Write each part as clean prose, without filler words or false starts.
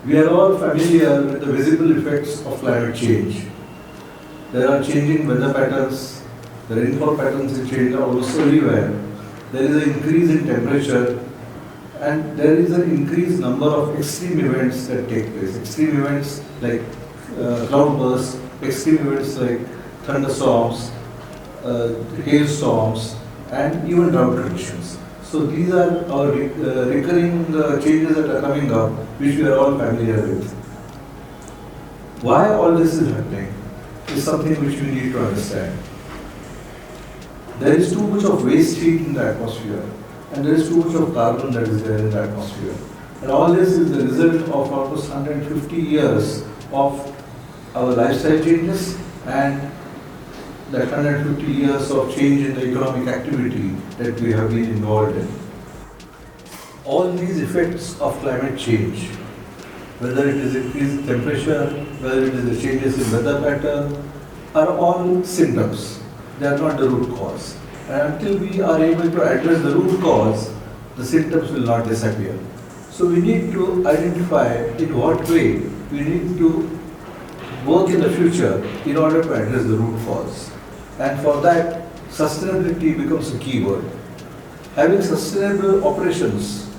We are all familiar with the visible effects of climate change. There are changing weather patterns, the rainfall patterns in change are also everywhere. There is an increase in temperature and there is an increased number of extreme events that take place. Extreme events like cloudbursts, extreme events like thunderstorms, hailstorms, and even drought conditions. So these are our recurring changes that are coming up, which we are all familiar with. Why all this is happening is something which we need to understand. There is too much of waste heat in the atmosphere, and there is too much of carbon that is there in the atmosphere. And all this is the result of almost 150 years of our lifestyle changes and that 150 years of change in the economic activity that we have been involved in. All these effects of climate change, whether it is increased temperature, whether it is the changes in weather pattern, are all symptoms. They are not the root cause. And until we are able to address the root cause, the symptoms will not disappear. So we need to identify in what way we need to work in the future in order to address the root cause. And for that, sustainability becomes a key word. Having sustainable operations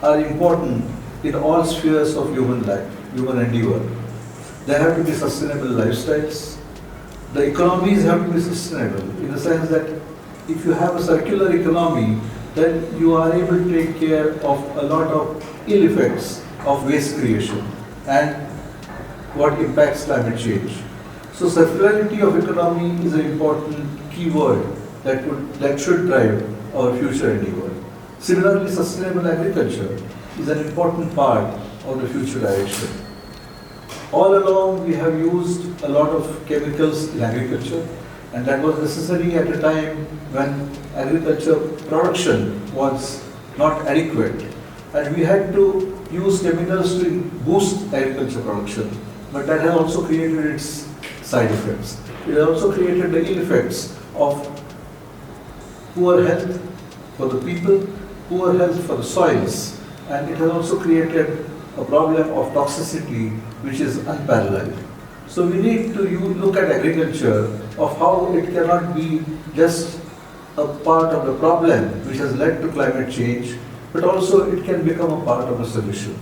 are important in all spheres of human life, human endeavor. There have to be sustainable lifestyles. The economies have to be sustainable in the sense that if you have a circular economy, then you are able to take care of a lot of ill effects of waste creation and what impacts climate change. So circularity of economy is an important key word that should drive our future endeavor. Similarly, sustainable agriculture is an important part of the future direction. All along we have used a lot of chemicals in agriculture, and that was necessary at a time when agriculture production was not adequate, and we had to use chemicals to boost agriculture production, but that has also created its side effects. It has also created the ill effects of poor health for the people, poor health for the soils, and it has also created a problem of toxicity which is unparalleled. So we need to look at agriculture of how it cannot be just a part of the problem which has led to climate change, but also it can become a part of the solution.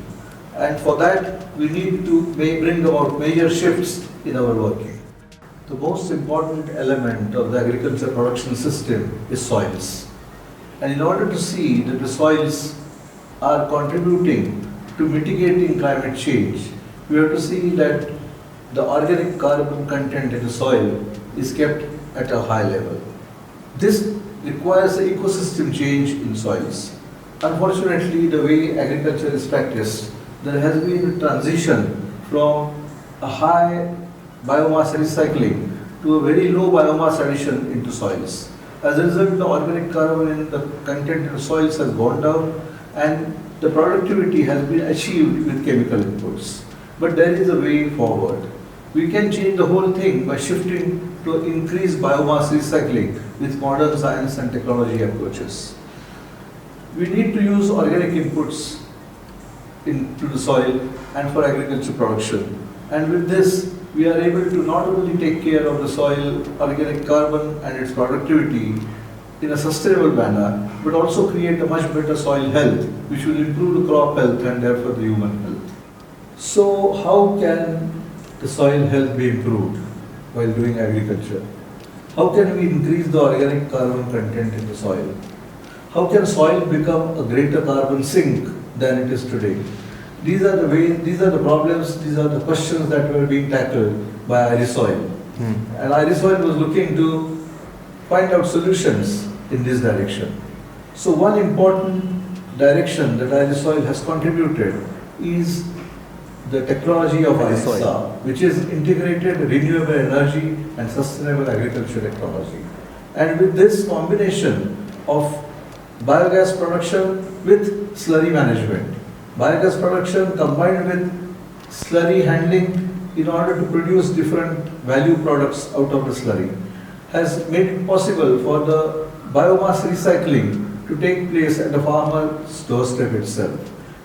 And for that, we need to bring about major shifts in our working. The most important element of the agriculture production system is soils. And in order to see that the soils are contributing to mitigating climate change, we have to see that the organic carbon content in the soil is kept at a high level. This requires an ecosystem change in soils. Unfortunately, the way agriculture is practiced, there has been a transition from a high biomass recycling to a very low biomass addition into soils. As a result, the organic carbon in the content in the soils has gone down and the productivity has been achieved with chemical inputs. But there is a way forward. We can change the whole thing by shifting to increased biomass recycling with modern science and technology approaches. We need to use organic inputs into the soil and for agriculture production. And with this, we are able to not only take care of the soil, organic carbon and its productivity in a sustainable manner, but also create a much better soil health, which will improve the crop health and therefore the human health. So how can the soil health be improved while doing agriculture? How can we increase the organic carbon content in the soil? How can soil become a greater carbon sink than it is today? These are the problems, these are the questions that were being tackled by Iresoil. And Iresoil was looking to find out solutions in this direction. So one important direction that Iresoil has contributed is the technology of ISA, which is integrated renewable energy and sustainable agriculture technology. And with this combination of biogas production with slurry management, biogas production combined with slurry handling in order to produce different value products out of the slurry, has made it possible for the biomass recycling to take place at the farmer's doorstep itself.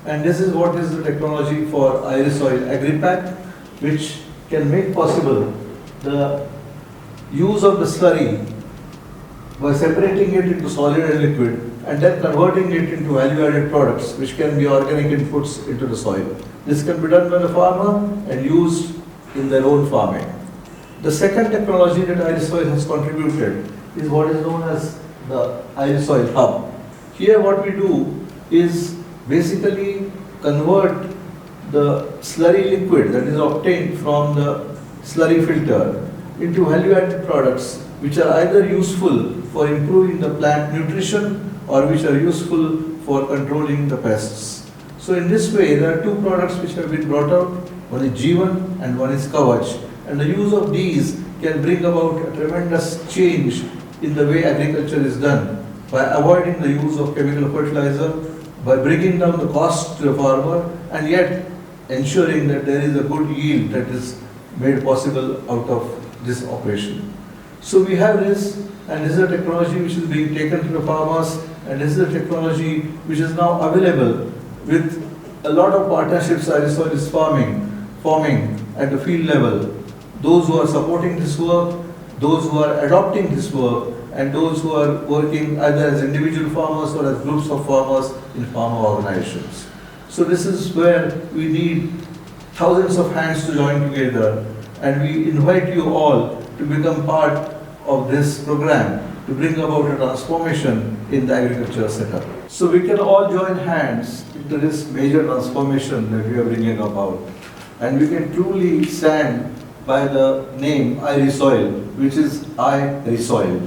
And this is what is the technology for Iresoil AgriPack, which can make possible the use of the slurry by separating it into solid and liquid and then converting it into value-added products which can be organic inputs into the soil. This can be done by the farmer and used in their own farming. The second technology that Iresoil has contributed is what is known as the Iresoil Hub. Here what we do is basically convert the slurry liquid that is obtained from the slurry filter into value-added products which are either useful for improving the plant nutrition or which are useful for controlling the pests. So in this way, there are two products which have been brought out. One is Jeevan and one is Kavach. And the use of these can bring about a tremendous change in the way agriculture is done by avoiding the use of chemical fertilizer, by bringing down the cost to the farmer, and yet ensuring that there is a good yield that is made possible out of this operation. So we have this, and this is a technology which is being taken to the farmers, and this is a technology which is now available with a lot of partnerships Iresoil is forming at the field level. Those who are supporting this work, those who are adopting this work, and those who are working either as individual farmers or as groups of farmers in farmer organizations. So this is where we need thousands of hands to join together, and we invite you all to become part of this program to bring about a transformation in the agriculture setup. So we can all join hands into this major transformation that we are bringing about, and we can truly stand by the name Iresoil, which is I Resoil.